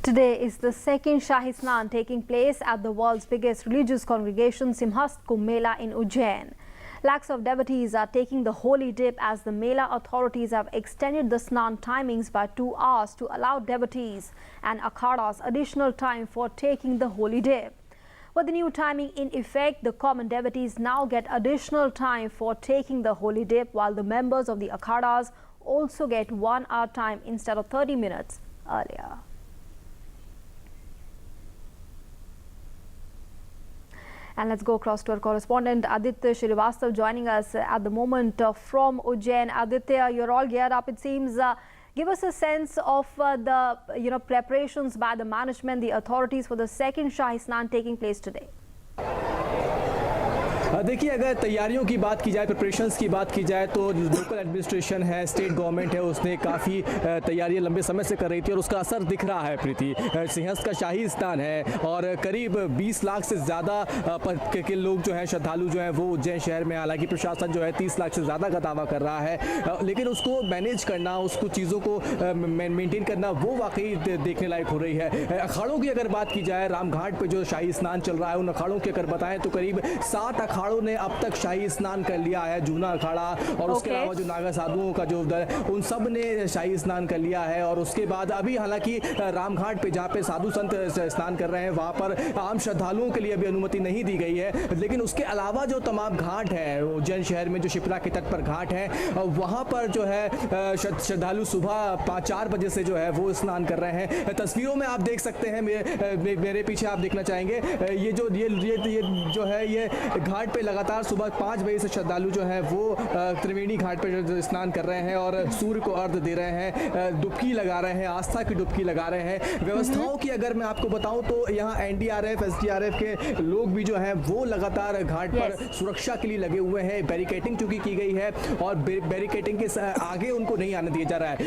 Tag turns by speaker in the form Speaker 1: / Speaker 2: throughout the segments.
Speaker 1: Today is the second Shahi Snan taking place at the world's biggest religious congregation, Simhast Kumbh Mela in Ujjain. Lakhs of devotees are taking the holy dip as the Mela authorities have extended the Snan timings by 2 hours to allow devotees and akhadas additional time for taking the holy dip. With the new timing in effect, the common devotees now get additional time for taking the holy dip, while the members of the akhadas also get 1 hour time instead of 30 minutes earlier. And let's go across to our correspondent Aditya Shrivastava joining us at the moment from Ujjain. Aditya, you're all geared up, it seems. Give us a sense of the preparations by the management, the authorities for the second Shahi Snan taking place today.
Speaker 2: देखिए, अगर तैयारियों की बात की जाए, preparations की बात की जाए, तो लोकल एडमिनिस्ट्रेशन है, स्टेट गवर्नमेंट है, उसने काफ़ी तैयारियां लंबे समय से कर रही थी और उसका असर दिख रहा है। प्रीति, सिंहस्थ का शाही स्नान है और करीब 20 लाख से ज़्यादा के लोग जो हैं, श्रद्धालु जो हैं, वो उज्जैन शहर में, हालांकि प्रशासन जो है 30 लाख से ज़्यादा का दावा कर रहा है, लेकिन उसको मैनेज करना, उसको चीज़ों को मेनटेन करना, वो वाकई देखने लायक हो रही है। अखाड़ों की अगर बात की जाए, रामघाट पर जो शाही स्नान चल रहा है, उन अखाड़ों की अगर बताएं तो करीब 7 अखाड़ों ने अब तक शाही स्नान कर लिया है। जूना अखाड़ा और उसके अलावा जो नागा साधुओं का जो उन सब ने शाही स्नान कर लिया है। और उसके बाद अभी हालांकि रामघाट पे जहाँ पे साधु संत स्नान कर रहे हैं, वहाँ पर आम श्रद्धालुओं के लिए अभी अनुमति नहीं दी गई है, लेकिन उसके अलावा जो तमाम घाट है उज्जैन शहर में, जो शिप्रा के तट पर घाट है, वहाँ पर जो है श्रद्धालु सुबह 5-4 बजे से जो है वो स्नान कर रहे हैं। तस्वीरों में आप देख सकते हैं, मेरे पीछे आप देखना चाहेंगे, ये जो है ये घाट पे लगातार सुबह 5 बजे से श्रद्धालु जो है वो त्रिवेणी घाट पर स्नान कर रहे हैं और सूर्य को अर्घ्य दे रहे हैं, डुबकी लगा रहे हैं, आस्था की डुबकी लगा रहे हैं। व्यवस्थाओं की अगर मैं आपको बताऊं तो यहाँ एनडीआरएफ, एसडीआरएफ के लोग भी जो हैं वो लगातार घाट पर सुरक्षा के लिए लगे हुए हैं। बैरिकेटिंग चूंकि की गई है और बैरिकेटिंग के आगे उनको नहीं आने दिया जा रहा है।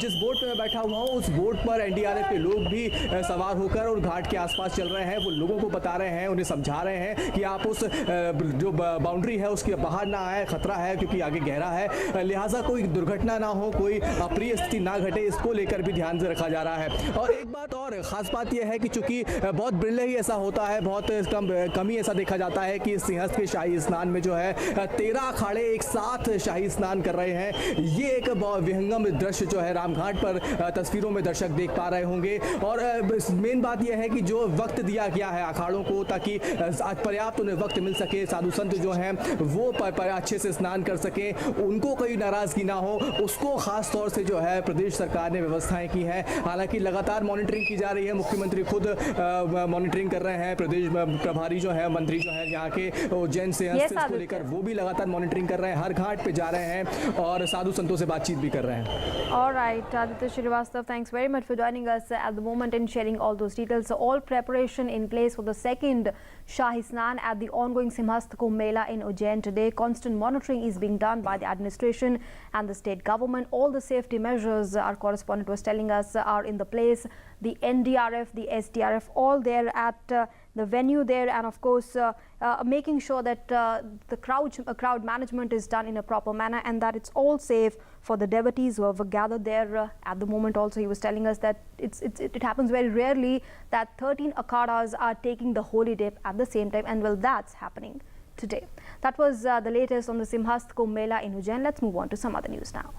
Speaker 2: जिस बोट पर मैं बैठा हुआ हूँ, उस बोट पर एनडीआरएफ के लोग भी सवार होकर और घाट के आसपास चल रहे हैं। वो लोगों को बता रहे हैं, उन्हें समझा रहे हैं कि आप उस जो बाउंड्री है उसके बाहर ना आए, खतरा है क्योंकि आगे गहरा है, लिहाजा कोई दुर्घटना ना हो, कोई अप्रिय स्थिति ना घटे, इसको लेकर भी ध्यान से रखा जा रहा है। और एक बात और खास बात यह है कि चूंकि बहुत बिरले ही ऐसा होता है, बहुत कम ही ऐसा देखा जाता है कि सिंहस्थ के शाही स्नान में जो है 13 अखाड़े एक साथ शाही स्नान कर रहे हैं। ये एक विहंगम दृश्य जो है रामघाट पर तस्वीरों में दर्शक देख पा रहे होंगे। और मेन बात यह है कि जो वक्त दिया गया है अखाड़ों को, ताकि पर्याप्त उन्हें वक्त मिल सके, साधु संत जो हैं वो अच्छे से स्नान कर सकें, उनको कोई नाराजगी ना हो, उसको खास तौर से जो है प्रदेश सरकार ने व्यवस्थाएं की हैं। हालांकि लगातार मॉनिटरिंग की जा रही है, मुख्यमंत्री खुद मॉनिटरिंग कर रहे हैं, प्रदेश प्रभारी जो है, मंत्री जो है यहाँ के उज्जैन से इसको लेकर वो भी लगातार मॉनिटरिंग कर रहे हैं, हर घाट पे जा रहे हैं और साधु संतों से बातचीत भी कर रहे हैं।
Speaker 1: All right, Aditya Shrivastava, thanks very much for joining us at the moment and sharing all those details. So all preparation in place for the second Shahi Snan at the ongoing Simhast Kumbh Mela in Ujjain today. Constant monitoring is being done by the administration and the state government. All the safety measures, our correspondent was telling us, are in the place. The NDRF, the SDRF, all there at the venue there, and of course making sure that the crowd management is done in a proper manner and that it's all safe for the devotees who have gathered there at the moment. Also, he was telling us that it happens very rarely that 13 akhadas are taking the holy dip at the same time, and well, that's happening today. That was the latest on the Simhast Kumbh Mela in Ujjain. Let's move on to some other news now.